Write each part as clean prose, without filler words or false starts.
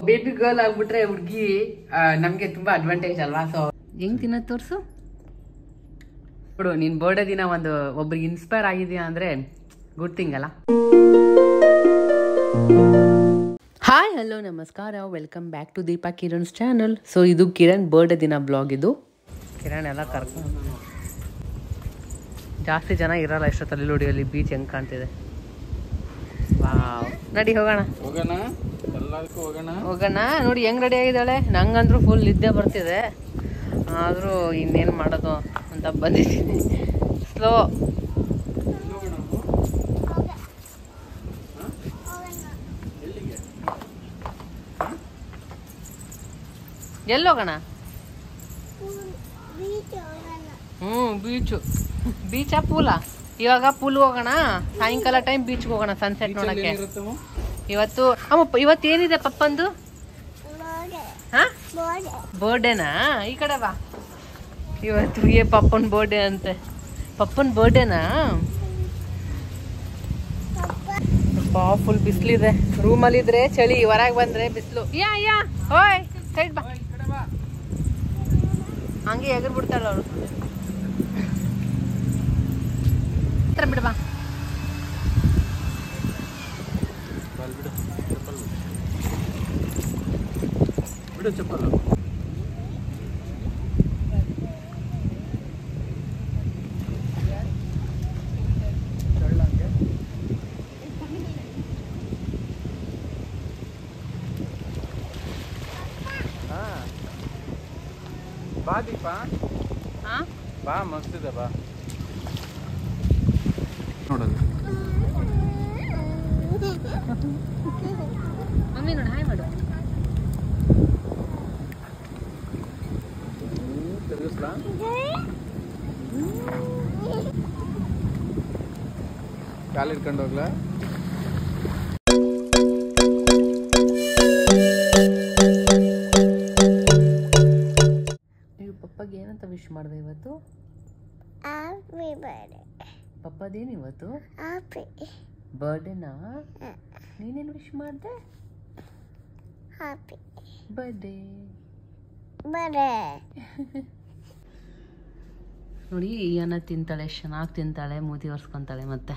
Baby girl ಆಗ್ಬಿಟ್ರೆ ಹುಡ್ಗಿ ನಮ್ಗೆ ತುಂಬಾ ಅಡ್ವಾಂಟೇಜ್ ಅಲ್ವಾ. ಸೊ ಹೆಂಗ್ ತಿನ್ನೋದ್ ತೋರ್ಸು ನೋಡು. ನಿನ್ ಬರ್ಡೇ ದಿನ ಒಬ್ರಿಗೆ ಇನ್ಸ್ಪೈರ್ ಆಗಿದ್ಯಾ ಅಂದ್ರೆ ಗುಡ್ ಥಿಂಗ್ ಅಲ್ಲ. ಹಾಯ್ ಹಲೋ ನಮಸ್ಕಾರ, welcome back to Deepa Kiran's channel. So ಇದು ಕಿರಣ್ ಬರ್ಡೇ ದಿನ ಬ್ಲಾಗ್. ಇದು ಕಿರಣ್ ಎಲ್ಲ ಕರ್ಕೊಂಡು ಜಾಸ್ತಿ ಜನ ಇರಲ್ಲ ಎಷ್ಟೊತ್ತಲ್ಲಿ ನೋಡಿ. ಅಲ್ಲಿ ಬೀಚ್ ಹೆಂಗ್ ಕಾಣ್ತಿದೆ. ವಾವ್, ನಡಿ ಹೋಗೋಣ ಹೋಗೋಣ. ನೋಡಿ ಹೆಂಗ್ ರೆಡಿ ಆಗಿದ್ದಾಳೆ. ನಂಗಂದ್ರೂ ಫುಲ್ ನಿದ್ದೆ ಬರ್ತಿದೆ, ಆದ್ರೂ ಇನ್ನೇನ್ ಮಾಡೋದು ಅಂತ ಬಂದಿದ್ದೀನಿ. ಸ್ಲೋ ಎಲ್ಲೋಗೋಣ? ಬೀಚಾ ಪೂಲಾ? ಇವಾಗ ಪೂಲ್ ಹೋಗೋಣ, ಸಾಯಂಕಾಲ ಟೈಮ್ ಬೀಚ್ಗೆ ಹೋಗೋಣ ಸನ್ಸೆಟ್ ನೋಡಕ್ಕೆ. ಇವತ್ತೇನಿದೆ ಪಪ್ಪಂದು? ಬರ್ಡೇನಾ? ಈ ಕಡೆ ಬಾ. ಇವತ್ತು ಪಪ್ಪನ್ ಬರ್ಡೇ ಅಂತೆ. ಪಪ್ಪನ್ ಬರ್ಡೇನಾ? ಫುಲ್ ಬಿಸಿಲಿದೆ. ರೂಮಲ್ಲಿ ಇದ್ರೆ ಚಳಿ, ಹೊರಗೆ ಬಂದ್ರೆ ಬಿಸಿಲು. ಯಾ ಓಯ್ ಸೈಡ್ ಬಾ. ಹಂಗೆ ಎಗರ್ ಬಿಡ್ತಾಳ ಅವಳು. ಹತ್ರ ಬಿಡ್ಬಾ. ಬಿಡು ಚಪ್ಪಲು. ಬಾ ದೀಪಾ, ಬಾ ಮಸ್ತಿದೆ ಬಾ. ನೋಡೋದು ಮಮ್ಮಿ ನೋಡಿ, ಹಾಯ್ ಮಾಡು. ತಿರುಗಿಸ್ಲಾ? ಕಾಲು ಇಟ್ಕೊಂಡು ಹೋಗ್ಲಾ? ಪಪ್ಪಗೆ ಏನಂತ ವಿಶ್ ಮಾಡಿದೆ ಇವತ್ತು? ಪಪ್ಪದೇನು ಇವತ್ತು ಬರ್ಡೇನಾ? ನೀನೇನು ವಿಶ್ ಮಾಡಿದೆ? Happy birthday. ನೋಡಿ ಅನ್ನ ತಿಂತಾಳೆ, ಚೆನ್ನಾಗಿ ತಿಂತಾಳೆ, ಮೂತಿ ಒರೆಸ್ಕೊಂತಾಳೆ. ಮತ್ತೆ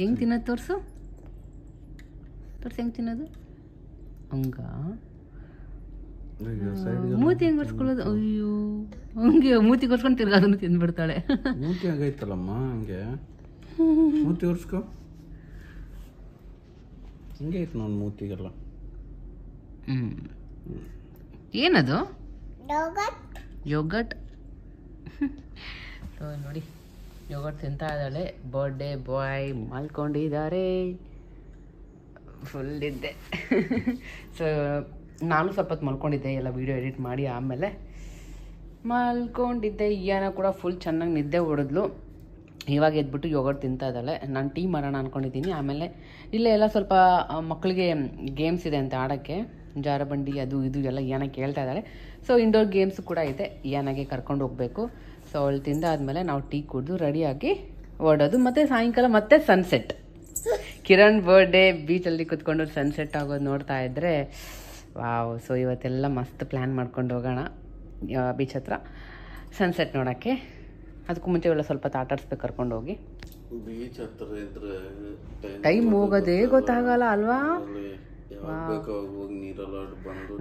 ಹೆಂಗ್ ತಿನ್ನೋದು ತೋರ್ಸು ಹೆಂಗ್ ತಿನ್ನೋದು. ಹಂಗ ಮೂತಿ ಹೆಂಗ್ ಒರ್ಸ್ಕೊಳ್ಳೋದು? ಅಯ್ಯೋ, ಹಂಗೆ ಮೂತಿ ಒರ್ಸ್ಕೊಂಡು ತಿರ್ಗ ಅದನ್ನು ತಿಂದ್ಬಿಡ್ತಾಳೆ. ಮೂತಿ ಹಂಗೈತಲ್ಲಮ್ಮ, ಹಂಗೆ ಮೂತಿ ಒರ್ಸ್ಕೊ. ಹಂಗೆ ಐತೆ ನಾನು ಮೂತಿಗೆಲ್ಲ. ಏನದು? ಯೋಗಟ್. ಸೊ ನೋಡಿ, ಯೋಗಟ್ ತಿಂತಾ ಇದ್ದಾಳೆ. ಬರ್ಡೇ ಬಾಯ್ ಮಲ್ಕೊಂಡಿದ್ದಾರೆ. ಫುಲ್ ಇದ್ದೆ. ಸೊ ನಾನು ಸ್ವಲ್ಪ ಹೊತ್ತು ಮಲ್ಕೊಂಡಿದ್ದೆ, ಎಲ್ಲ ವೀಡಿಯೋ ಎಡಿಟ್ ಮಾಡಿ ಆಮೇಲೆ ಮಲ್ಕೊಂಡಿದ್ದೆ. ಈಯನ ಕೂಡ ಫುಲ್ ಚೆನ್ನಾಗಿ ನಿದ್ದೆ ಹೊಡೆದ್ಲು. ಇವಾಗ ಎದ್ಬಿಟ್ಟು ಯೋಗಟ್ ತಿಂತಾ ಇದ್ದಾಳೆ. ನಾನು ಟೀ ಮಾಡೋಣ ಅಂದ್ಕೊಂಡಿದ್ದೀನಿ. ಆಮೇಲೆ ಇಲ್ಲೇ ಎಲ್ಲ ಸ್ವಲ್ಪ ಮಕ್ಕಳಿಗೆ ಗೇಮ್ಸ್ ಇದೆ ಅಂತ ಆಡೋಕ್ಕೆ, ಜಾರಬಂಡಿ ಅದು ಇದು ಎಲ್ಲ ಈಯನ ಕೇಳ್ತಾ ಇದ್ದಾಳೆ. ಸೊ ಇಂಡೋರ್ ಗೇಮ್ಸ್ ಕೂಡ ಇದೆ, ಈಯನಾಗೆ ಕರ್ಕೊಂಡು ಹೋಗಬೇಕು. ಸೊ ಅವಳು ತಿಂದಾದ್ಮೇಲೆ ನಾವು ಟೀ ಕುಡಿದು ರೆಡಿಯಾಗಿ ಹೊರಡೋದು. ಮತ್ತು ಸಾಯಂಕಾಲ ಮತ್ತೆ ಸನ್ಸೆಟ್. ಕಿರಣ್ ಬರ್ಡೇ ಬೀಚಲ್ಲಿ ಕುತ್ಕೊಂಡು ಸನ್ಸೆಟ್ ಆಗೋದು ನೋಡ್ತಾ ಇದ್ದರೆ ವಾವ್. ಸೊ ಇವತ್ತೆಲ್ಲ ಮಸ್ತ್ ಪ್ಲ್ಯಾನ್ ಮಾಡ್ಕೊಂಡು ಹೋಗೋಣ ಬೀಚ್ ಹತ್ರ ಸನ್ಸೆಟ್ ನೋಡೋಕ್ಕೆ. ಅದಕ್ಕೂ ಮುಂಚೆ ಎಲ್ಲ ಸ್ವಲ್ಪ ಆಟಾಡಿಸ್ಬೇಕು ಕರ್ಕೊಂಡು ಹೋಗಿ. ಬೀಚ್ ಹತ್ರ ಇದ್ರೆ ಟೈಮ್ ಹೋಗೋದೇ ಗೊತ್ತಾಗಲ್ಲ ಅಲ್ವಾ?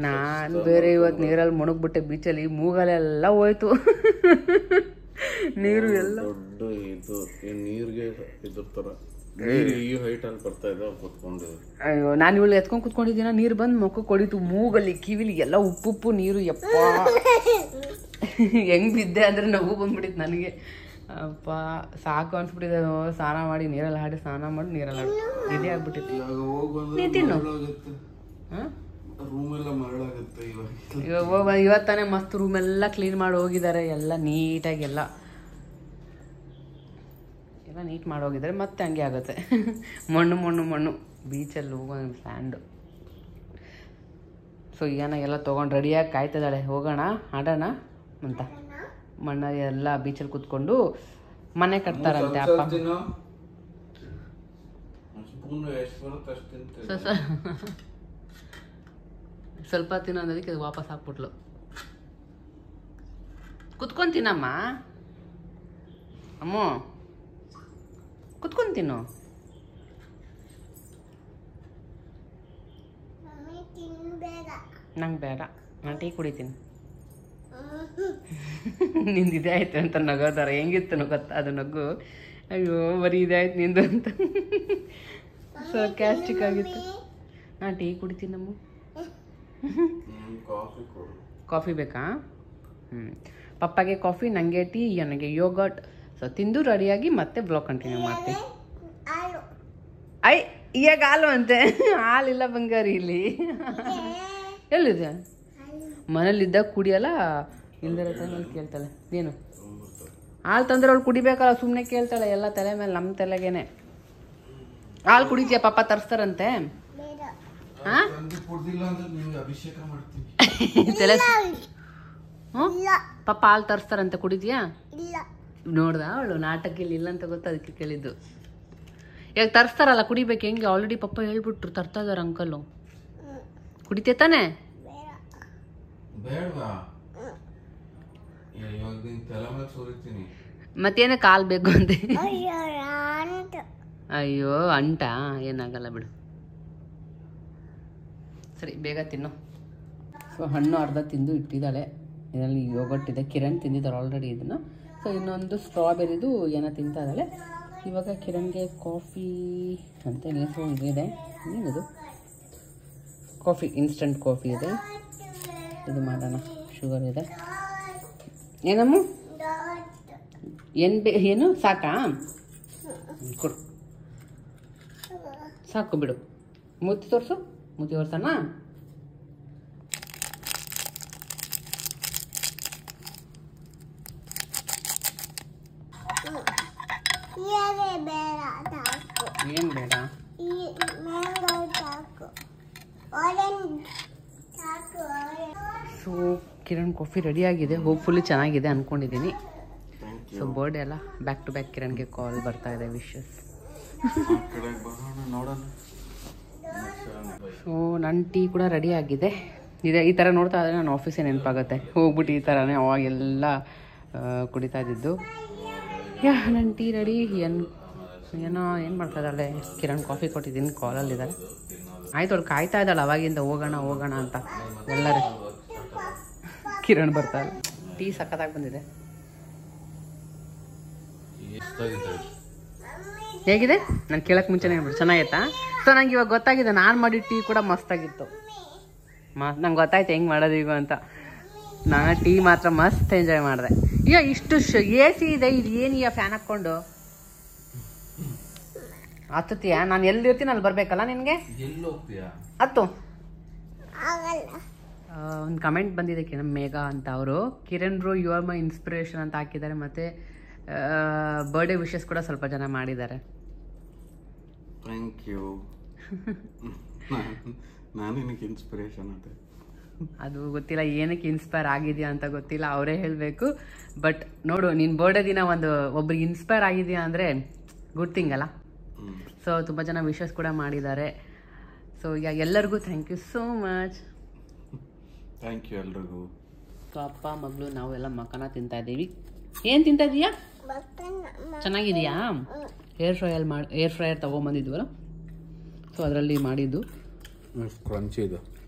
ನಾನು ಬೇರೆ ಇವತ್ತು ನೀರಲ್ಲಿ ಮುಣಗ್ಬಿಟ್ಟೆ ಬೀಚಲ್ಲಿ. ಮೂಗಲೆಲ್ಲ ಹೋಯ್ತು ನೀರು ಎಲ್ಲ. ದೊಡ್ಡ ಇದು ನೀರಿಗೆ ಇದ್ರ ಥರ ಈ ಹೈಟಲ್ಲಿ ಬರ್ತಾ ಇದೆ ಕುತ್ಕೊಂಡು. ಅಯ್ಯೋ, ನಾನು ಇವಳು ಎತ್ಕೊಂಡು ಕುತ್ಕೊಂಡಿದ್ದೀನ, ನೀರು ಬಂದು ಮುಖಕ್ಕೆ ಹೊಡಿತು, ಮೂಗಲ್ಲಿ ಕಿವಿಲಿ ಎಲ್ಲ ಉಪ್ಪು ನೀರು. ಯಪ್ಪ ಹೆಂಗ್ ಬಿದ್ದೆ ಅಂದ್ರೆ ನಗು ಬಂದ್ಬಿಟ್ಟಿತ್ತು ನನಗೆ. ಅಪ್ಪ ಸಾಕು ಅನ್ಸ್ಬಿಟ್ಟಿದೆ. ಸ್ನಾನ ಮಾಡಿ ನೀರಲ್ಲಿ ಹಾಡಿ, ಸ್ನಾನ ಮಾಡಿ ನೀರಲ್ಲಿ ಹಾಡಿ ಇದೇ ಆಗ್ಬಿಟ್ಟಿತ್ತು. ತಿನ್ನು. ಇವಾಗ ಇವತ್ತಾನೆ ಮಸ್ತ್ ರೂಮ್ ಎಲ್ಲ ಕ್ಲೀನ್ ಮಾಡಿ ಹೋಗಿದ್ದಾರೆ. ಎಲ್ಲ ನೀಟಾಗಿ ಎಲ್ಲ ಎಲ್ಲ ನೀಟ್ ಮಾಡೋಗಿದ್ರೆ ಮತ್ತೆ ಹಂಗೆ ಆಗುತ್ತೆ. ಮಣ್ಣು ಮಣ್ಣು ಮಣ್ಣು ಬೀಚಲ್ಲಿ ಹೋಗೋ ಸ್ಯಾಂಡು. ಸೊ ಈಗನ ಎಲ್ಲ ತೊಗೊಂಡು ರೆಡಿಯಾಗಿ ಕಾಯ್ತಿದ್ದಾಳೆ, ಹೋಗೋಣ ಆಡೋಣ ಅಂತ. ಮಣ್ಣ ಎಲ್ಲ ಬೀಚಲ್ಲಿ ಕೂತ್ಕೊಂಡು ಮನೆ ಕಟ್ತಾರಂತೆ ಅಪ್ಪ. ಸ್ವಲ್ಪ ತಿನ್ನೋದಕ್ಕೆ ವಾಪಸ್ ಹಾಕ್ಬಿಟ್ಲು. ಕುತ್ಕೊಂತೀನಮ್ಮ ಅಮ್ಮ, ಕುತ್ಕೊಂತೀನು. ನಂಗೆ ಬೇಡ, ನಾನು ಟೀ ಕುಡಿತೀನಿ. ನಿಂದು ಇದೇ ಆಯ್ತು ಅಂತ ನಗೋದಾರ. ಹೆಂಗಿತ್ತು ಗೊತ್ತಾ ಅದು ನಗು? ಅಯ್ಯೋ ಬರೀ ಇದಾಯ್ತು ನಿಂದು ಅಂತ. ಸರ್ಕ್ಯಾಸ್ಟಿಕ್ ಆಗಿತ್ತು. ನಾನು ಟೀ ಕುಡಿತೀನಮ್ಮ. ಕಾಫಿ ಬೇಕಾ? ಪಪ್ಪಗೆ ಕಾಫಿ, ನನಗೆ ಟೀ, ನನಗೆ ಯೋಗರ್ಟ್. ಸೊ ತಿಂದು ರೆಡಿಯಾಗಿ ಮತ್ತೆ ಬ್ಲಾಗ್ ಕಂಟಿನ್ಯೂ ಮಾಡ್ತೀನಿ. ಈಗ ಹಾಲು ಅಂತೆ. ಹಾಲಿಲ್ಲ ಬಂಗಾರಿ ಇಲ್ಲಿ. ಎಲ್ಲಿದೆ? ಮನೇಲಿದ್ದಾಗ ಕುಡಿಯಲ್ಲ, ಇಲ್ದಿರೋ ಟೈಮಲ್ಲಿ ಕೇಳ್ತಾಳೆ. ಏನು ಹಾಲು ತಂದ್ರೆ ಅವಳು ಕುಡಿಬೇಕಲ್ಲ, ಸುಮ್ಮನೆ ಕೇಳ್ತಾಳೆ ಎಲ್ಲ ತಲೆ ಮೇಲೆ, ನಮ್ಮ ತಲೆಗೇನೆ. ಹಾಲು ಕುಡಿತೀಯ? ಪಪ್ಪ ತರಿಸ್ತಾರಂತೆ. ತಲೆ ಪಪ್ಪ ಹಾಲು ತರಿಸ್ತಾರಂತೆ, ಕುಡಿದ್ಯಾ? ನೋಡ್ದ ಅವಳು ನಾಟಕದಲ್ಲಿ ಇಲ್ಲ ಅಂತ ಗೊತ್ತ, ಅದಕ್ಕೆ ಕೇಳಿದ್ದು. ಈಗ ತರಿಸ್ತಾರಲ್ಲ ಕುಡಿಬೇಕು. ಹೆಂಗೆ ಆಲ್ರೆಡಿ ಪಪ್ಪ ಹೇಳ್ಬಿಟ್ರು ತರ್ತಾ ಇದಾರೆ ಅಂಕಲ್ಲು. ಕುಡಿತೇ ತಾನೆ? ಮತ್ತೇನ ಕಾಲ್ ಬೇಕು ಅಂತೆ. ಅಯ್ಯೋ ಅಂಟ, ಏನಾಗಲ್ಲ ಬಿಡು. ಸರಿ ಬೇಗ ತಿನ್ನು. ಸೊ ಹಣ್ಣು ಅರ್ಧ ತಿಂದು ಇಟ್ಟಿದ್ದಾಳೆ. ಇದರಲ್ಲಿ ಯೋಗರ್ಟ್ ಇದೆ, ಕಿರಣ್ ತಿಂದಿದ್ದಾರೆ ಆಲ್ರೆಡಿ ಇದನ್ನು. ಸೊ ಇನ್ನೊಂದು ಸ್ಟ್ರಾಬೆರಿದು ಏನೋ ತಿಂತಾ ಇದ್ದಾಳೆ. ಇವಾಗ ಕಿರಣ್ಗೆ ಕಾಫಿ ಅಂತ ಹೆಸರು ಇದೆ. ಏನದು? ಕಾಫಿ, ಇನ್ಸ್ಟಂಟ್ ಕಾಫಿ ಇದೆ. ಇದು ಮಾಡೋಣ, ಶುಗರ್ ಇದೆ. ಏನಮ್ಮ? ಏನು ಸಾಕಾ? ಕೊಡು, ಸಾಕು ಬಿಡು. ಮೂತಿ ತೋರಿಸು, ಮೂತಿ ತೋರ್ಸೋಣ. ಏನ್ ಬೇಡ? ಸೊ ಕಿರಣ್ ಕಾಫಿ ರೆಡಿ ಆಗಿದೆ. ಹೋಪ್ಫುಲಿ ಚೆನ್ನಾಗಿದೆ ಅಂದ್ಕೊಂಡಿದ್ದೀನಿ. ಸೊ ಬರ್ಡೇ ಅಲ್ಲ, ಬ್ಯಾಕ್ ಟು ಬ್ಯಾಕ್ ಕಿರಣ್ಗೆ ಕಾಲ್ ಬರ್ತಾ ಇದೆ, ವಿಶಸ್. ಸೊ ನನ್ನ ಟೀ ಕೂಡ ರೆಡಿ ಆಗಿದೆ. ಈ ಥರ ನೋಡ್ತಾ ಇದ್ರೆ ನನ್ನ ಆಫೀಸೇ ನೆನಪಾಗುತ್ತೆ. ಹೋಗ್ಬಿಟ್ಟು ಈ ಥರನೇ ಅವಾಗೆಲ್ಲ ಕುಡಿತಾ ಇದ್ದಿದ್ದು. ನನ್ನ ಟೀ ರೆಡಿ. ಏನು ಮಾಡ್ತಾ ಇದ್ದಾಳೆ? ಕಿರಣ್ ಕಾಫಿ ಕೊಟ್ಟಿದ್ದೀನಿ, ಕಾಲಲ್ಲಿದ್ದಾರೆ. ಆಯ್ತು, ಅವಳು ಕಾಯ್ತಾ ಇದ್ದಾಳೆ ಅವಾಗಿಂದ, ಹೋಗೋಣ ಹೋಗೋಣ ಅಂತ. ಎಲ್ಲರೂ ಕಿರಣ್ ಬರ್ತಾರೆ. ಟೀ ಸಖತ್ತಾಗಿ ಬಂದಿದೆ. ಹೇಗಿದೆ? ನಾನು ಕೇಳಕ್ಕೆ ಮುಂಚೆನೇ ಹೇಳ್ಬಿಟ್ಟು ಚೆನ್ನಾಗಿತ್ತಾ? ಸೊ ನಂಗೆ ಇವಾಗ ಗೊತ್ತಾಗಿದೆ, ನಾನು ಮಾಡಿದ ಟೀ ಕೂಡ ಮಸ್ತಾಗಿತ್ತು. ನಂಗೆ ಗೊತ್ತಾಯ್ತು ಹೆಂಗೆ ಮಾಡೋದು ಈಗ ಅಂತ. ನಾನು ಟೀ ಮಾತ್ರ ಮಸ್ತ್ ಎಂಜಾಯ್ ಮಾಡಿದೆ. ಈಗ ಇಷ್ಟು AC ಇದೆ, ಇದು ಏನೀಯ ಫ್ಯಾನ್ ಹಾಕ್ಕೊಂಡು ಹತ್ತತೀಯ? ನಾನು ಎಲ್ಲಿರ್ತೀನಿ ಅಲ್ಲಿ ಬರ್ಬೇಕಲ್ಲ ನಿನಗೆ? ಹತ್ತು. ಒಂದು ಕಮೆಂಟ್ ಬಂದಿದೆ ಮೇಘಾ ಅಂತ. ಅವರು Kiran bro you are my inspiration ಅಂತ ಹಾಕಿದ್ದಾರೆ. ಮತ್ತು ಬರ್ಡೇ ವಿಶಸ್ ಕೂಡ ಸ್ವಲ್ಪ ಜನ ಮಾಡಿದ್ದಾರೆ. Thank you. ನಾನು ನಿನಗೆ ಇನ್ಸ್ಪಿರೇಷನ್ ಅದೇ. ಅದು ಗೊತ್ತಿಲ್ಲ ಏನಕ್ಕೆ ಇನ್ಸ್ಪೈರ್ ಆಗಿದೆಯಾ ಅಂತ ಗೊತ್ತಿಲ್ಲ, ಅವರೇ ಹೇಳಬೇಕು. ಬಟ್ ನೋಡು, ನಿನ್ನ ಬರ್ಡೇ ದಿನ ಒಬ್ರಿಗೆ ಇನ್ಸ್ಪೈರ್ ಆಗಿದೆಯಾ ಅಂದರೆ ಗುಡ್ ಥಿಂಗ್ ಅಲ್ಲ. ಸೊ ತುಂಬ ಜನ ವಿಶಸ್ ಕೂಡ ಮಾಡಿದ್ದಾರೆ. ಸೊ ಈಗ ಎಲ್ಲರಿಗೂ thank you so much. Thank you ಎಲ್ರಿಗೂ. ಸೊ ಅಪ್ಪ ಮಗಳು ನಾವೆಲ್ಲ ಮಕ್ಕನ ತಿಂತಾ ಇದ್ದೀವಿ. ಏನು ತಿಂತಾ ಇದೀಯಾ? ಚೆನ್ನಾಗಿದೆಯಾ? ಏರ್ ಫ್ರೈಯರ್ ತೊಗೊಂಬಂದಿದ್ವಲ್ಲ, ಸೊ ಅದರಲ್ಲಿ ಮಾಡಿದ್ದು.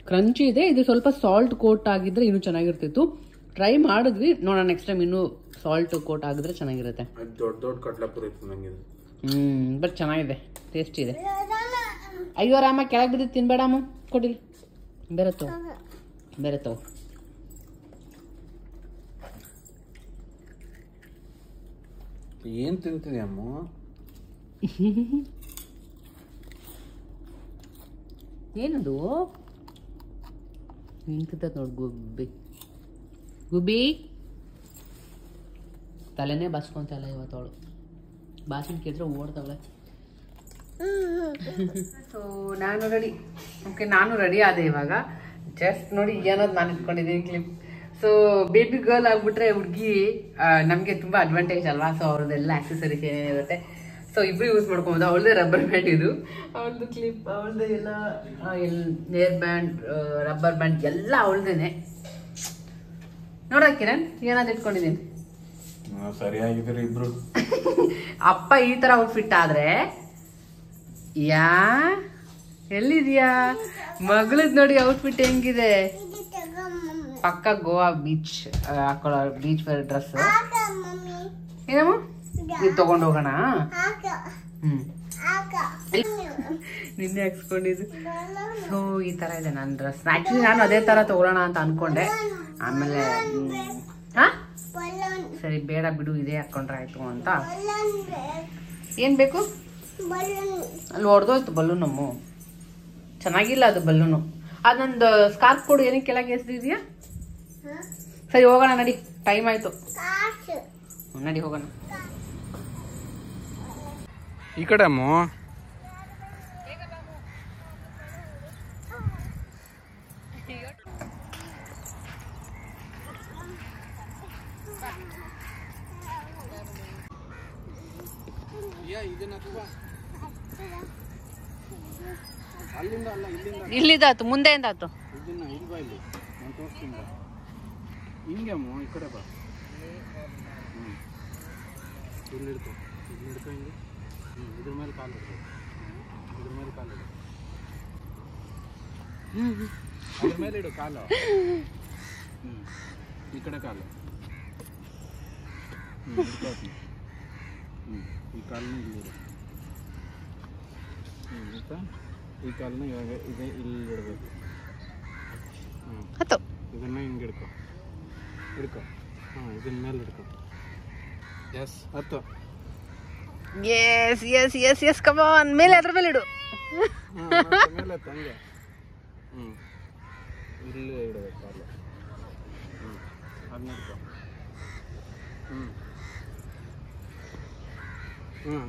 ಕ್ರಂಚಿ ಇದೆ. ಇದು ಸ್ವಲ್ಪ ಸಾಲ್ಟ್ ಕೋಟ್ ಆಗಿದ್ರೆ ಇನ್ನೂ ಚೆನ್ನಾಗಿರ್ತಿತ್ತು. ಟ್ರೈ ಮಾಡಿದ್ವಿ, ನೋಡೋಣ ನೆಕ್ಸ್ಟ್ ಟೈಮ್ ಇನ್ನೂ ಸಾಲ್ಟ್ ಕೋಟ್ ಆಗಿದ್ರೆ ಚೆನ್ನಾಗಿರುತ್ತೆ. ದೊಡ್ಡ ದೊಡ್ಡ ಕಡ್ಲಾಪುರ ಇತ್ತು ನಂಗೆ. ಬಟ್ ಚೆನ್ನಾಗಿದೆ, ಟೇಸ್ಟ್ ಇದೆ. ಅಯ್ಯೋ ರಾಮ, ಕೆಳಗೆ ಬಿದ್ದು ತಿನ್ಬೇಡಮ್ಮ, ಕೊಡಿಲಿ. ಬೇರೆ ತಗೋ. ಏನ್ ತಿಂತೀನಿ ಅಮ್ಮ? ಏನದು ನಿಂತಿದ್ದ ನೋಡಿ, ಗುಬ್ಬಿ ತಲೆನೇ ಬಸ್ಕೊಂತಲ್ಲ ಇವತ್ತವಳು. ಭಾಷಣ ಕೇಳಿದ್ರೆ ಓಡ್ತಾವಳೆ. ಸೊ ನಾನು ರೆಡಿ. ಓಕೆ, ನಾನು ರೆಡಿ ಆದೆ ಇವಾಗ. ಜಸ್ಟ್ ನೋಡಿ ಏನೋದು ನಾನು ಇಟ್ಕೊಂಡಿದ್ದೀನಿ ಕ್ಲಿಪ್. ಸೊ ಬೇಬಿ ಗರ್ಲ್ ಆಗ್ಬಿಟ್ರೆ ಹುಡುಗಿ ನಮಗೆ ತುಂಬ ಅಡ್ವಾಂಟೇಜ್ ಅಲ್ವಾ. ಸೊ ಅವ್ರದ್ದೆಲ್ಲ ಆಕ್ಸೆಸರೀಸ್ ಏನೇನಿರುತ್ತೆ ಸೊ ಇಬ್ಬರು ಯೂಸ್ ಮಾಡ್ಕೊಬೋದು. ಅವಳದೇ ರಬ್ಬರ್ ಬ್ಯಾಂಡ್ ಇದು, ಅವಳದು ಕ್ಲಿಪ್, ಅವಳದೇ ಎಲ್ಲ ಹೇರ್ ಬ್ಯಾಂಡ್, ರಬ್ಬರ್ ಬ್ಯಾಂಡ್ ಎಲ್ಲ ಅವಳದೇನೆ. ನೋಡ ಕಿರಣ್ ಏನಾದ್ರು ಇಟ್ಕೊಂಡಿದ್ದೀನಿ. ಸರಿಯಾಗಿದ್ದೀರಿ ಇಬ್ರು. ಅಪ್ಪ ಈ ತರ ಔಟ್ಫಿಟ್ ಆದ್ರೆ ಯಾ ಎಲ್ಲಿದ್ಯಾ ಮಗಳದ್ ನೋಡಿ ಔಟ್ಫಿಟ್ ಹೆಂಗಿದೆ. ಪಕ್ಕ ಗೋವಾ ಬೀಚ್ ಹಾಕೊಳ್ಳೋ ಬೀಚ್ ವೇರ್ ಡ್ರೆಸ್. ಏನಮ್ಮ ಇದು ತಗೊಂಡು ಹೋಗೋಣ. ನಿನ್ನೆ ಹಾಕ್ಸ್ಕೊಂಡಿದ್ದು. ಸೊ ಈ ತರ ಇದೆ ನನ್ನ ಡ್ರೆಸ್. ಆಕ್ಚುಲಿ ನಾನು ಅದೇ ತರ ತಗೊಳ್ಳೋಣ ಅಂತ ಅನ್ಕೊಂಡೆ. ಆಮೇಲೆ ಸರಿ ಬೇಡ ಬಿಡು, ಇದೇ ಹಾಕೊಂಡ್ರೆ ಆಯ್ತು ಅಂತ. ಏನ್ ಬೇಕು ಅಲ್ಲಿ ಹೊಡೆದೋಯ್ತು ಬಲೂನಮ್ಮು, ಚೆನ್ನಾಗಿಲ್ಲ ಅದು ಬಲೂನು. ಅದೊಂದು ಸ್ಕಾರ್ಫ್ ಕೊಡು. ಏನಕ್ಕೆ ಕೆಳಗೆ ಎಸ್ದಿದ್ಯಾ? ಸರಿ ಹೋಗೋಣ ನಡಿ, ಟೈಮ್ ಆಯ್ತು. ನಡಿ ಹೋಗೋಣ. ಈ ಕಡೆ ಅಮ್ಮ. ಇಲ್ಲಿದಾತು, ಮುಂದೆಯಿಂದ ಆತು. ಹಿಂಗೆ ಅಮ್ಮ ಈ ಕಡೆ ಬಾ. ಇಲ್ಲಿ ಹಿಡ್ಕೊ, ಇಲ್ಲಿ ಹಿಡ್ಕೊ ಹಿಂಗೆ. ಇದ್ರ ಮೇಲೆ ಕಾಲು ಹಿಡ್ಕೊ, ಇದ್ರ ಮೇಲೆ ಕಾಲು ಹಿಡು, ಅದ್ರ ಮೇಲೆ ಇಡು ಕಾಲು. ಈ ಕಡೆ ಕಾಲು ಹಿಡ್ಕೋತೀನಿ. ಈ ಕಾಲನ್ನ ಇಲ್ಲಿ ಇಡು. ಆಯ್ತಾ? ಈ ಕಾಲನ್ನ ಇವಾಗ ಇದೆ ಇಲ್ಲಿ ಇಡಬೇಕು. ಇದನ್ನ ಹಿಂಗೆ ಹಿಡ್ಕೊ, ಹಿಡ್ಕೊ. ಇದನ್ನ ಮೇಲೆ ಹಿಡ್ಕೊ. ಎಸ್ ಹತ್ತು. Yes yes yes yes come on. ಮೇಲೆ ಅದ್ರ ಮೇಲೆ ಇಡು. ಮೇಲೆ ಹಂಗೆ. ಇಲ್ಲಿ ಇಡಬೇಕು ಕಾಲು. ಅದನ್ನ ಹಿಡ್ಕೊ.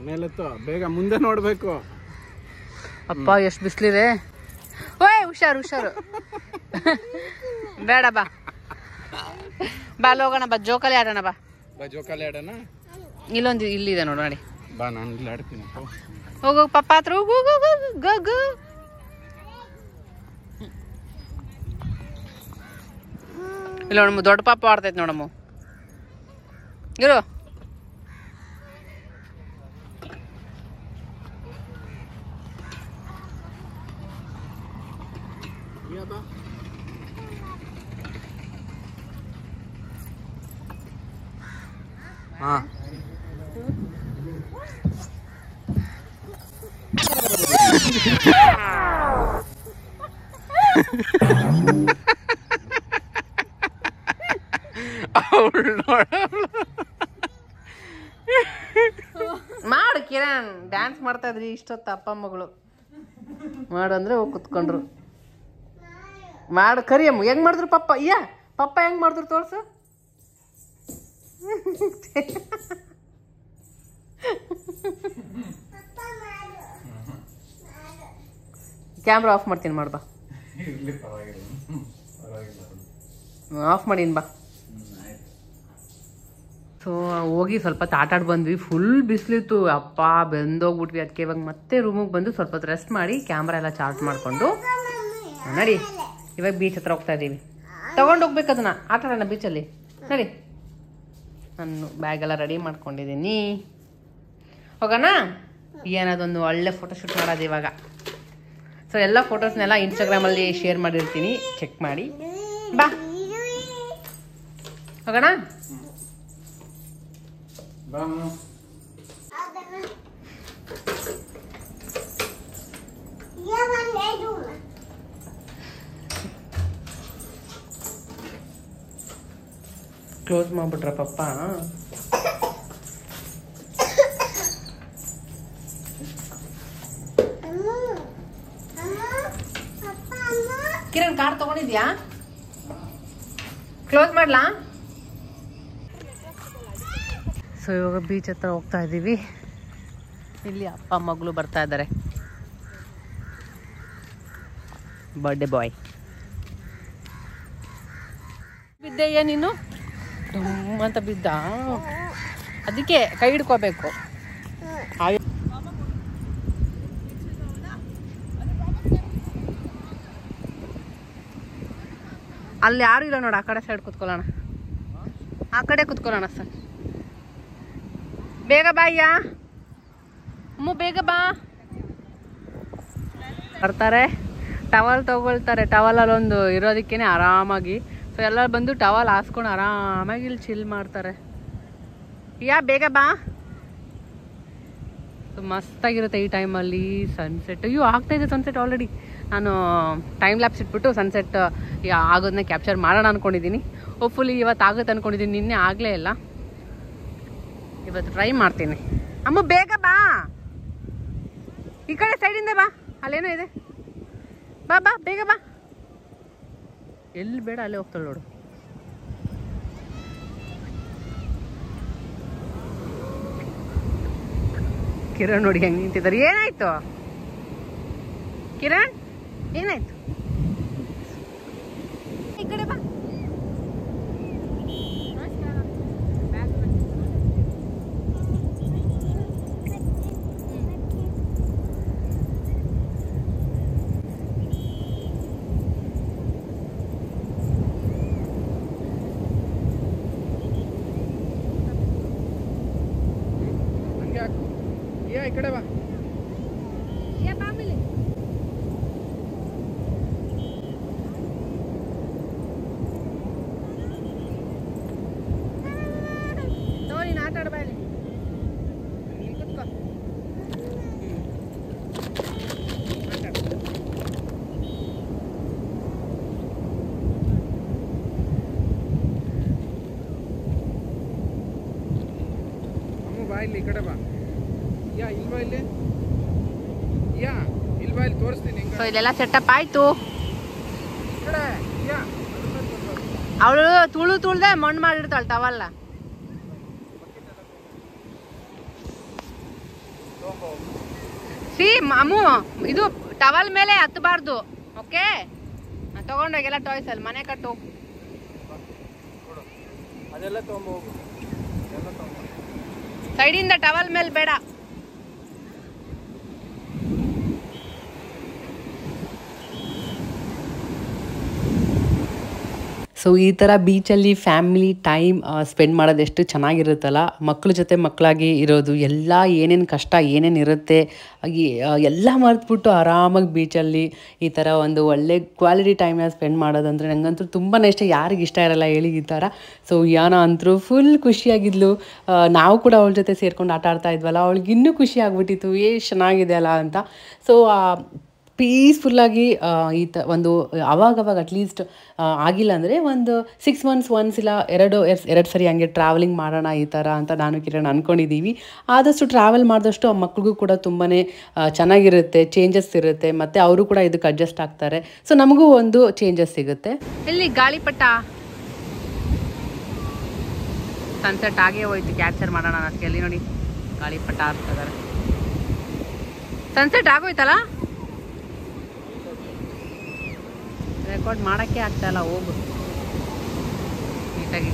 ಮೇಲೆತ್ತು, ಬೇಗ ಮುಂದೆ ನೋಡ್ಬೇಕು. ಅಪ್ಪ ಎಷ್ಟು ಬಿಸ್ಲಿದೆ. ಓಯ್ ಹುಷಾರು ಹುಷಾರು. ಬೇಡ ಬಾ ಬಾ ಹೋಗೋಣ. ಬಾ ಜೋಕಾಲಿ ಆಡೋಣ. ಬಾ ಜೋಕಾಲಿ ಆಡೋಣ. ಇಲ್ಲೊಂದು ಇಲ್ಲಿದೆ ನೋಡು ನೋಡಿ. ಬಾ ನಾನು ಇಲ್ಲಿ ಆಡ್ತೀನಿ. ಹೋಗು ಪಪ್ಪ ಹತ್ರ ಹೋಗು. ಗಗು ಇಲ್ಲ ನೋಡಮ್ಮ, ದೊಡ್ಡ ಪಾಪ ಆಡ್ತೈತೆ ನೋಡಮ್ಮ. ಇರು. ಹಾ ಮಾಡು ಕಿರಣ್. ಡ್ಯಾನ್ಸ್ ಮಾಡ್ತಾ ಇದ್ರಿ ಇಷ್ಟೊತ್ತು ಅಪ್ಪ ಮಗಳು. ಮಾಡು ಅಂದ್ರೆ ಹೋಗಿ ಕುತ್ಕೊಂಡ್ರು. ಮಾಡು ಕರಿಯಮ್ಮ. ಹೆಂಗ್ ಮಾಡಿದ್ರು ಪಪ್ಪ? ಪಪ್ಪ ಹೆಂಗ್ ಮಾಡಿದ್ರು ತೋರ್ಸು. ಕ್ಯಾಮ್ರಾ ಆಫ್ ಮಾಡ್ತೀನಿ. ಮಾಡ್ಬಾ, ಆಫ್ ಮಾಡೀನಿ ಬಾ. ಸೊ ಹೋಗಿ ಸ್ವಲ್ಪ ಆಟಾಡಿ ಬಂದ್ವಿ. ಫುಲ್ ಬಿಸಿಲಿತ್ತು ಅಪ್ಪ, ಬೆಂದೋಗ್ಬಿಟ್ವಿ. ಅದಕ್ಕೆ ಇವಾಗ ಮತ್ತೆ ರೂಮಿಗೆ ಬಂದು ಸ್ವಲ್ಪ ಹೊತ್ತು ರೆಸ್ಟ್ ಮಾಡಿ ಕ್ಯಾಮ್ರಾ ಎಲ್ಲ ಚಾರ್ಜ್ ಮಾಡಿಕೊಂಡು ನಡಿ ಇವಾಗ ಬೀಚ್ ಹತ್ರ ಹೋಗ್ತಾ ಇದ್ದೀವಿ. ತಗೊಂಡೋಗ್ಬೇಕು ಅದನ್ನ, ಆಟ ಆಡೋಣ ಬೀಚಲ್ಲಿ. ನಡಿ, ನಾನು ಬ್ಯಾಗೆಲ್ಲ ರೆಡಿ ಮಾಡ್ಕೊಂಡಿದ್ದೀನಿ. ಹೋಗೋಣ. ಏನದೊಂದು ಒಳ್ಳೆ ಫೋಟೋಶೂಟ್ ಮಾಡೋದು ಇವಾಗ. ಸೊ ಎಲ್ಲ ಫೋಟೋಸ್ನೆಲ್ಲ ಇನ್ಸ್ಟಾಗ್ರಾಮಲ್ಲಿ ಶೇರ್ ಮಾಡಿರ್ತೀನಿ, ಚೆಕ್ ಮಾಡಿ. ಬಾ ಹೋಗೋಣ. ಕ್ಲೋಸ್ ಮಾಡ್ಬಿಟ್ರ ಪಪ್ಪ. ಕಿರಣ್ ಕಾರ್ ತಗೊಂಡಿದ್ಯಾ? ಕ್ಲೋಸ್ ಮಾಡ್ಲಾ? ಸೊ ಇವಾಗ ಬೀಚ್ ಹತ್ರ ಹೋಗ್ತಾ ಇದ್ದೀವಿ. ಇಲ್ಲಿ ಅಪ್ಪ ಮಗಳು ಬರ್ತಾ ಇದ್ದಾರೆ. Birthday boy. ಬಿದ್ದೆಯ್ಯ ನೀನು ಅಂತ ಬಿದ್ದ, ಅದಕ್ಕೆ ಕೈ ಹಿಡ್ಕೋಬೇಕು. ಅಲ್ಲಿ ಯಾರು ಇಲ್ಲ ನೋಡ, ಆ ಕಡೆ ಸೈಡ್ ಕುತ್ಕೊಳ್ಳೋಣ, ಆ ಕಡೆ ಕುತ್ಕೊಳ್ಳೋಣ ಸರ್. ಬೇಗ ಬಾ ಅಯ್ಯ, ಅಮ್ಮ ಬೇಗ ಬಾ. ಬರ್ತಾರೆ, ಟವಲ್ ತಗೊಳ್ತಾರೆ. ಟವಲಲ್ಲಿ ಒಂದು ಇರೋದಕ್ಕೇನೆ ಆರಾಮಾಗಿ. ಸೊ ಎಲ್ಲರೂ ಬಂದು ಟವಲ್ ಹಾಸ್ಕೊಂಡು ಆರಾಮಾಗಿ ಇಲ್ಲಿ ಚಿಲ್ ಮಾಡ್ತಾರೆ. ಬೇಗ ಬಾ. ಸೊ ಮಸ್ತಾಗಿರುತ್ತೆ ಈ ಟೈಮಲ್ಲಿ ಸನ್ಸೆಟ್. ಆಗ್ತಾಯಿದೆ ಸನ್ಸೆಟ್ ಆಲ್ರೆಡಿ. ನಾನು ಟೈಮ್ ಲ್ಯಾಪ್ಸ್ ಇಟ್ಬಿಟ್ಟು ಸನ್ಸೆಟ್ ಆಗೋದನ್ನ ಕ್ಯಾಪ್ಚರ್ ಮಾಡೋಣ ಅಂದ್ಕೊಂಡಿದ್ದೀನಿ. ಹೋಪ್ಫುಲಿ ಇವತ್ತು ಆಗುತ್ತೆ ಅಂದ್ಕೊಂಡಿದ್ದೀನಿ. ನಿನ್ನೆ ಆಗಲೇ ಇಲ್ಲ, ಇವತ್ತು ಟ್ರೈ ಮಾಡ್ತೀನಿ. ಅಮ್ಮ ಬೇಗ ಬಾ, ಈ ಕಡೆ ಸೈಡಿಂದ ಬಾ, ಅಲ್ಲೇನೋ ಇದೆ. ಬಾ ಬಾ ಬೇಗ ಬಾ. ಎಲ್ಲಿ ಬೇಡ ಅಲ್ಲೇ ಹೋಗ್ತಾಳೆ ನೋಡು. ಕಿರಣ್ ನೋಡಿ ಹೆಂಗೆ ನಿಂತಿದ್ದಾರೆ. ಏನಾಯ್ತು ಕಿರಣ್, ಏನಾಯ್ತು? ಈ ಕಡೆ ಬಾ. ಈ ಕಡೆ ಬಾ. ಆಟ ಆಡ ಬಾ. ಕುತ್ಕೋ. ಅಮ್ಮ ಬಾ ಇಲ್ಲಿ, ಈ ಕಡೆ ಬಾ. ಇಲ್ವಾ ಇಲ್ಲಿ? ಇಲ್ವಾ ಇಲ್ಲಿ ತೋರಿಸ್ತೀನಿ. ಸೊ ಇಲ್ಲೆಲ್ಲ ಸೆಟಪ್ ಆಯ್ತು. ಅವಳು ತುಳ್ದೆ ಮಣ್ಣು ಮಾಡಿರ್ತಾಳೆ ಟವಲ್ಲ. ಸಿ ಅಮ್ಮು, ಇದು ಟವಲ್ ಮೇಲೆ ಹತ್ತಬಾರ್ದು. ಓಕೆ, ತಗೊಂಡೋಗೆಲ್ಲ ಟಾಯ್ಸ್ ಅಲ್ಲಿ ಮನೆ ಕಟ್ಟು. ಅದೆಲ್ಲ ತಗೊಂಬೋಗು. ಸೈಡಿಂದ ಟವಲ್ ಮೇಲೆ ಬೇಡ. ಸೊ ಈ ಥರ ಬೀಚಲ್ಲಿ ಫ್ಯಾಮಿಲಿ ಟೈಮ್ ಸ್ಪೆಂಡ್ ಮಾಡೋದು ಎಷ್ಟು ಚೆನ್ನಾಗಿರುತ್ತಲ್ಲ. ಮಕ್ಕಳ ಜೊತೆ ಮಕ್ಕಳಾಗಿ ಇರೋದು, ಎಲ್ಲ ಏನೇನು ಕಷ್ಟ ಏನೇನು ಇರುತ್ತೆ ಎಲ್ಲ ಮರೆತುಬಿಟ್ಟು ಆರಾಮಾಗಿ ಬೀಚಲ್ಲಿ ಈ ಥರ ಒಂದು ಒಳ್ಳೆ ಕ್ವಾಲಿಟಿ ಟೈಮ್ನ ಸ್ಪೆಂಡ್ ಮಾಡೋದಂದರೆ ನನಗಂತೂ ತುಂಬಾ ಇಷ್ಟ. ಯಾರಿಗೆ ಇಷ್ಟ ಇರಲ್ಲ ಹೇಳಿ ಈ ಥರ. ಸೊ ಯಾನ ಅಂತೂ ಫುಲ್ ಖುಷಿಯಾಗಿದ್ಲು. ನಾವು ಕೂಡ ಅವಳ ಜೊತೆ ಸೇರ್ಕೊಂಡು ಆಟ ಆಡ್ತಾ ಇದ್ವಲ್ಲ, ಅವಳಿಗೆ ಇನ್ನೂ ಖುಷಿ ಆಗ್ಬಿಟ್ಟಿತ್ತು, ಎಷ್ಟು ಚೆನ್ನಾಗಿದೆ ಅಲ್ಲ ಅಂತ. ಸೊ ಪೀಸ್ಫುಲ್ಲಾಗಿ ಒಂದು ಅವಾಗವಾಗ ಅಟ್ಲೀಸ್ಟ್ ಆಗಿಲ್ಲ ಅಂದರೆ ಒಂದು 6 months ಒನ್ಸ್ ಇಲ್ಲ ಎರಡು ಸರಿ ಹಂಗೆ ಟ್ರಾವೆಲಿಂಗ್ ಮಾಡೋಣ ಈ ಥರ ಅಂತ ನಾನು ಕಿರಣ್ ಅಂದ್ಕೊಂಡಿದ್ದೀವಿ. ಆದಷ್ಟು ಟ್ರಾವೆಲ್ ಮಾಡಿದಷ್ಟು ಆ ಮಕ್ಳಿಗೂ ಕೂಡ ತುಂಬಾ ಚೆನ್ನಾಗಿರುತ್ತೆ, ಚೇಂಜಸ್ ಇರುತ್ತೆ, ಮತ್ತು ಅವರು ಕೂಡ ಇದಕ್ಕೆ ಅಡ್ಜಸ್ಟ್ ಆಗ್ತಾರೆ. ಸೊ ನಮಗೂ ಒಂದು ಚೇಂಜಸ್ ಸಿಗುತ್ತೆ. ಇಲ್ಲಿ ಗಾಳಿಪಟ ಸನ್ಸೆಟ್ ಆಗೇ ಹೋಯ್ತು, ಕ್ಯಾಪ್ಚರ್ ಮಾಡೋಣ ಅದಕ್ಕೆ. ಅಲ್ಲಿ ನೋಡಿ ಗಾಳಿಪಟ ಆಗ್ತದಾರೆ. ಸನ್ಸೆಟ್ ಆಗೋಯ್ತಲ್ಲ, ರೆಕಾರ್ಡ್ ಮಾಡೋಕ್ಕೆ ಆಗ್ತಾಯಿಲ್ಲ. ಹೋಗು ನೀಟಾಗಿ.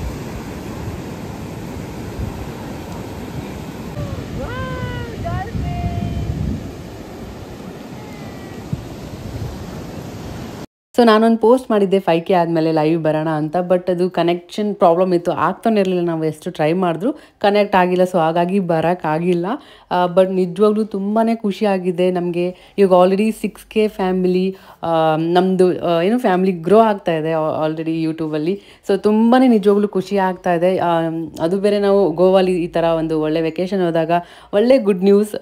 ಸೊ ನಾನೊಂದು ಪೋಸ್ಟ್ ಮಾಡಿದ್ದೆ 5K ಆದಮೇಲೆ ಲೈವ್ ಬರೋಣ ಅಂತ. ಬಟ್ ಅದು ಕನೆಕ್ಷನ್ ಪ್ರಾಬ್ಲಮ್ ಇತ್ತು, ಆಗ್ತಾನೆ ಇರಲಿಲ್ಲ. ನಾವು ಎಷ್ಟು ಟ್ರೈ ಮಾಡಿದ್ರು ಕನೆಕ್ಟ್ ಆಗಿಲ್ಲ. ಸೊ ಹಾಗಾಗಿ ಬರೋಕ್ಕಾಗಿಲ್ಲ. ಬಟ್ ನಿಜವಾಗ್ಲೂ ತುಂಬಾ ಖುಷಿಯಾಗಿದೆ ನಮಗೆ. ಇವಾಗ ಆಲ್ರೆಡಿ 6K ಫ್ಯಾಮಿಲಿ ನಮ್ಮದು ಏನು ಫ್ಯಾಮಿಲಿ ಗ್ರೋ ಆಗ್ತಾ ಇದೆ ಆಲ್ರೆಡಿ ಯೂಟ್ಯೂಬಲ್ಲಿ. ಸೊ ತುಂಬಾ ನಿಜವಾಗ್ಲೂ ಖುಷಿ ಆಗ್ತಾ ಇದೆ. ಅದು ಬೇರೆ ನಾವು ಗೋವಾಲಿ ಈ ಥರ ಒಂದು ಒಳ್ಳೆ ವೆಕೇಷನ್ ಹೋದಾಗ ಒಳ್ಳೆ ಗುಡ್ ನ್ಯೂಸ್.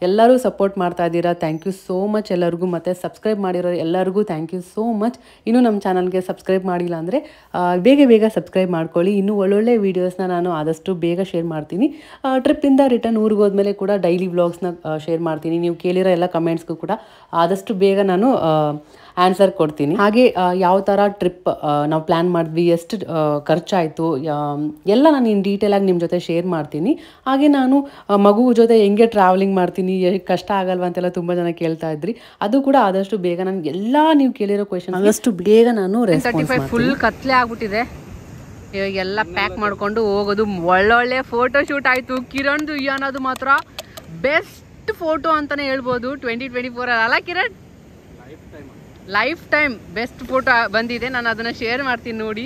ಎಲ್ಲರೂ ಸಪೋರ್ಟ್ ಮಾಡ್ತಾ ಇದ್ದೀರಾ, ಥ್ಯಾಂಕ್ ಯು ಸೋ ಮಚ್ ಎಲ್ಲರಿಗೂ. ಮತ್ತು ಸಬ್ಸ್ಕ್ರೈಬ್ ಮಾಡಿರೋ ಎಲ್ಲರಿಗೂ ಥ್ಯಾಂಕ್ ಯು ಸೋ ಮಚ್. ಇನ್ನೂ ನಮ್ಮ ಚಾನಲ್ಗೆ ಸಬ್ಸ್ಕ್ರೈಬ್ ಮಾಡಿಲ್ಲ ಅಂದರೆ ಬೇಗ ಸಬ್ಸ್ಕ್ರೈಬ್ ಮಾಡ್ಕೊಳ್ಳಿ. ಇನ್ನೂ ಒಳ್ಳೊಳ್ಳೆ ವೀಡಿಯೋಸ್ನ ನಾನು ಆದಷ್ಟು ಬೇಗ ಶೇರ್ ಮಾಡ್ತೀನಿ. ಟ್ರಿಪ್ಪಿಂದ ರಿಟರ್ನ್ ಊರಿಗೆ ಹೋದ್ಮೇಲೆ ಕೂಡ ಡೈಲಿ ವ್ಲಾಗ್ಸ್ನ ಶೇರ್ ಮಾಡ್ತೀನಿ. ನೀವು ಕೇಳಿರೋ ಎಲ್ಲ ಕಮೆಂಟ್ಸ್ಗೂ ಕೂಡ ಆದಷ್ಟು ಬೇಗ ನಾನು ಆನ್ಸರ್ ಕೊಡ್ತೀನಿ. ಹಾಗೆ ಯಾವ ಥರ ಟ್ರಿಪ್ ನಾವು ಪ್ಲ್ಯಾನ್ ಮಾಡಿದ್ವಿ, ಎಷ್ಟು ಖರ್ಚಾಯಿತು ಎಲ್ಲ ನಾನು ಇನ್ ಡೀಟೇಲಾಗಿ ನಿಮ್ಮ ಜೊತೆ ಶೇರ್ ಮಾಡ್ತೀನಿ. ಹಾಗೆ ನಾನು ಮಗು ಜೊತೆ ಹೆಂಗೆ ಟ್ರಾವೆಲಿಂಗ್ ಮಾಡ್ತೀನಿ, ಕಷ್ಟ ಆಗಲ್ವ ಅಂತೆಲ್ಲ ತುಂಬ ಜನ ಕೇಳ್ತಾ ಇದ್ರಿ. ಅದು ಕೂಡ ಆದಷ್ಟು ಬೇಗ ನನಗೆ ಎಲ್ಲ ನೀವು ಕೇಳಿರೋ ಕ್ವೆಶನ್ ಆದಷ್ಟು ಬೇಗ ನಾನು ರೆಸ್ಪಾನ್ಸ್ ಮಾಡ್ತೀನಿ. ಫುಲ್ ಕತ್ಲೆ ಆಗ್ಬಿಟ್ಟಿದೆ, ಇವಾಗ ಎಲ್ಲ ಪ್ಯಾಕ್ ಮಾಡ್ಕೊಂಡು ಹೋಗೋದು. ಒಳ್ಳೊಳ್ಳೆ ಫೋಟೋ ಶೂಟ್ ಆಯಿತು. ಕಿರಣ್ದು ಅನ್ನೋದು ಮಾತ್ರ ಬೆಸ್ಟ್ ಫೋಟೋ ಅಂತಲೇ ಹೇಳ್ಬೋದು 2024 ಅಲ್ಲ Kiran? Life time best photo ಬಂದಿದೆ. ನಾನು ಅದನ್ನು ಶೇರ್ ಮಾಡ್ತೀನಿ ನೋಡಿ,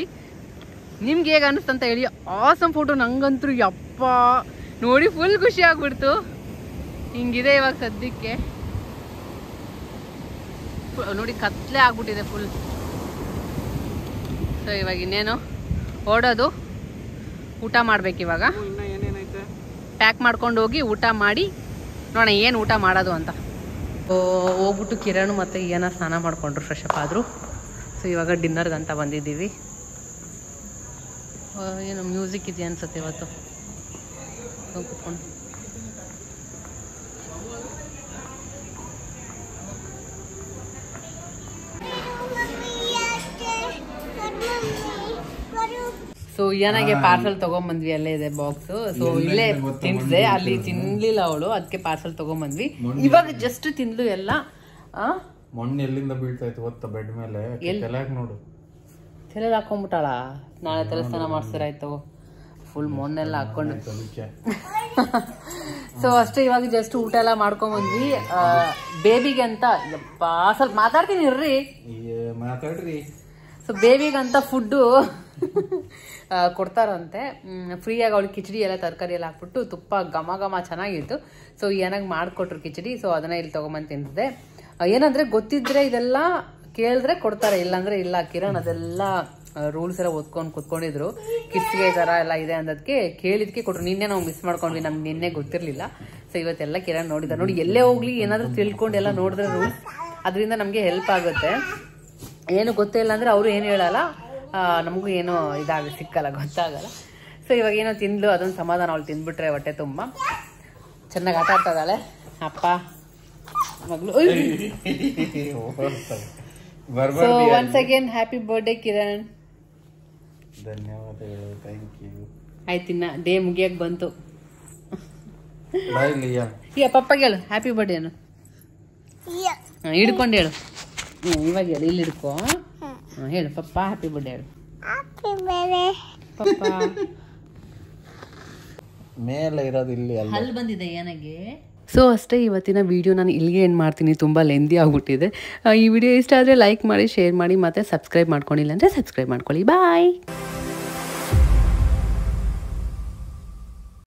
ನಿಮ್ಗೆ ಹೇಗೆ ಅನ್ನಿಸ್ತು ಅಂತ ಹೇಳಿ. ಆಸಮ್ ಫೋಟೋ ನಂಗಂತೂ ಯಪ್ಪ ನೋಡಿ ಫುಲ್ ಖುಷಿ ಆಗ್ಬಿಡ್ತು. ಹಿಂಗಿದೆ ಇವಾಗ ಸದ್ಯಕ್ಕೆ. ನೋಡಿ ಕತ್ಲೆ ಆಗ್ಬಿಟ್ಟಿದೆ ಫುಲ್. ಸೊ ಇವಾಗ ಇನ್ನೇನು ಓಡೋದು, ಊಟ ಮಾಡ್ಬೇಕು ಇವಾಗ. ಪ್ಯಾಕ್ ಮಾಡ್ಕೊಂಡು ಹೋಗಿ ಊಟ ಮಾಡಿ ನೋಡೋಣ ಏನು ಊಟ ಮಾಡೋದು ಅಂತ. ಹೋಗ್ಬಿಟ್ಟು ಕಿರಣ್ ಮತ್ತು ಏನೋ ಸ್ನಾನ ಮಾಡಿಕೊಂಡ್ರು, ಫ್ರೆಶ್ ಅಪ್ ಆದರು. ಸೊ ಇವಾಗ ಡಿನ್ನರ್ಗಂತ ಬಂದಿದ್ದೀವಿ. ಏನು ಮ್ಯೂಸಿಕ್ ಇದೆ ಅನ್ಸುತ್ತೆ ಇವತ್ತು. ಕೂತ್ಕೊಂಡು ಸೊ ಏನಾಗೆ ಪಾರ್ಸಲ್ ತಗೊಂಬಂದ್ವಿ, ಅಲ್ಲೇ ಇದೆ ಬಾಕ್ಸ್. ಸೊ ಇಲ್ಲೇ ತಿನ್ಸಿದೆ, ಅಲ್ಲಿ ತಿನ್ಲಿಲ್ಲ ಅವಳು, ಅದಕ್ಕೆ ಪಾರ್ಸಲ್ ತಗೊಂಬಂದ್ವಿ. ಇವಾಗ ಜಸ್ಟ್ ತಿಂದ್ಲು ಎಲ್ಲ. ಮೊನ್ನೆ ಎಲ್ಲಿಂದ ಬೀಳ್ತಾ ಇತ್ತು ಗೊತ್ತಾ? ಬೆಡ್ ಮೇಲೆ ನೋಡು, ತಲೆಗೆ ಹಾಕೊಂಡ್ಬಿಟ್ಟಾಳ. ನಾಳೆ ತಲೆ ಸ್ನಾನ ಮಾಡಿಸ್ತಾರಾಯ್ತು. ಫುಲ್ ಮೊನ್ನೆಲ್ಲ ಹಾಕೊಂಡು. ಸೊ ಅಷ್ಟೇ, ಇವಾಗ ಜಸ್ಟ್ ಊಟ ಎಲ್ಲ ಮಾಡ್ಕೊಂಬಂದ್ವಿ. ಬೇಬಿಗೆ ಅಂತ ಯಪ್ಪ ಸ್ವಲ್ಪ ಮಾತಾಡ್ತೀನಿ ಇರ್ರಿ, ಮಾತಾಡ್ರಿ. ಸೊ ಬೇಬಿಗಂತ ಫುಡ್ಡು ಕೊಡ್ತಾರಂತೆ ಫ್ರೀಯಾಗಿ. ಅವಳಿಗೆ ಕಿಚಡಿ ಎಲ್ಲ ತರಕಾರಿ ಎಲ್ಲ ಹಾಕ್ಬಿಟ್ಟು ತುಪ್ಪ ಘಮ ಘಮ ಚೆನ್ನಾಗಿತ್ತು. ಸೊ ಏನಾಗಿ ಮಾಡಿಕೊಟ್ರು ಕಿಚಡಿ. ಸೊ ಅದನ್ನ ಇಲ್ಲಿ ತೊಗೊಂಬಂದು ತಿಂತಿದ್ದೆ. ಏನಂದ್ರೆ ಗೊತ್ತಿದ್ರೆ ಇದೆಲ್ಲ ಕೇಳಿದ್ರೆ ಕೊಡ್ತಾರೆ, ಇಲ್ಲಾಂದ್ರೆ ಇಲ್ಲ. ಕಿರಣ್ ಅದೆಲ್ಲ ರೂಲ್ಸ್ ಎಲ್ಲ ಓದ್ಕೊಂಡು ಕುತ್ಕೊಂಡಿದ್ರು. ಕಿಡ್ಸ್ಗೆ ಈ ಥರ ಎಲ್ಲ ಇದೆ ಅಂದದಕ್ಕೆ ಕೇಳಿದ್ಕೆ ಕೊಟ್ರು. ನಿನ್ನೆ ನಾವು ಮಿಸ್ ಮಾಡ್ಕೊಂಡ್ವಿ, ನಮ್ಗೆ ನಿನ್ನೆ ಗೊತ್ತಿರಲಿಲ್ಲ. ಸೊ ಇವತ್ತೆಲ್ಲ ಕಿರಣ್ ನೋಡಿದ. ನೋಡಿ ಎಲ್ಲೇ ಹೋಗ್ಲಿ ಏನಾದರೂ ತಿಳ್ಕೊಂಡು ಎಲ್ಲ ನೋಡಿದ್ರೆ ರೂಲ್ಸ್, ಅದರಿಂದ ನಮಗೆ ಹೆಲ್ಪ್ ಆಗುತ್ತೆ. ಏನು ಗೊತ್ತಿಲ್ಲ ಅಂದ್ರೆ ಅವರು ಏನು ಹೇಳಲ್ಲ, ನಮಗೂ ಏನೋ ಸಿಕ್ಕಲ್ಲ, ಗೊತ್ತಾಗಲ್ಲ. ಸೊ ಇವಾಗ ಏನೋ ತಿಂದ್ಲು, ಅದೊಂದು ಸಮಾಧಾನ. ಅವಳು ತಿಂದ್ಬಿಟ್ರೆ ಹೊಟ್ಟೆ ತುಂಬ. ಚೆನ್ನಾಗಿ ಆಟ ಆಡ್ತಾ ಇದ್ದಾಳೆ. ಅಪ್ಪ ಮಗಳು. So once again happy birthday Kiran. ಧನ್ಯವಾದಗಳು, ಥ್ಯಾಂಕ್ ಯು. ಆಯ್ತಿನ್ನ ಡೇ ಮುಗಿಯಕ್ಕೆ ಬಂತು. ಈಗ ಪಪ್ಪಗೆ ಹೇಳು ಹ್ಯಾಪಿ ಬರ್ಡೇ ಅನ್ನು. ಹಿಡ್ಕೊಂಡು ಹೇಳು. ಇವಾಗ ಹೇಳು, ಇಲ್ಲಿ ಹಿಡ್ಕೋ. ಹೇಳು ಪಪ್ಪ ಹ್ಯಾಪಿ ಬರ್ಡೇ ಹೇಳು. ಪಪ್ಪ ಮೇಲೆ ಇರೋದು ಇಲ್ಲಿ ಅಲ್ಲಿ ಬಂದಿದೆ ಏನಾಗೆ. ಸೊ ಅಷ್ಟೇ, ಇವತ್ತಿನ ವಿಡಿಯೋ ನಾನು ಇಲ್ಲಿಗೆ ಎಂಡ್ ಮಾಡ್ತೀನಿ. ತುಂಬ ಲೆಂದಿ ಆಗ್ಬಿಟ್ಟಿದೆ. ಈ ವಿಡಿಯೋ ಇಷ್ಟ ಆದರೆ ಲೈಕ್ ಮಾಡಿ, ಶೇರ್ ಮಾಡಿ, ಮತ್ತು ಸಬ್ಸ್ಕ್ರೈಬ್ ಮಾಡ್ಕೊಂಡಿಲ್ಲ ಅಂದರೆ ಸಬ್ಸ್ಕ್ರೈಬ್ ಮಾಡ್ಕೊಳ್ಳಿ. ಬಾಯ್.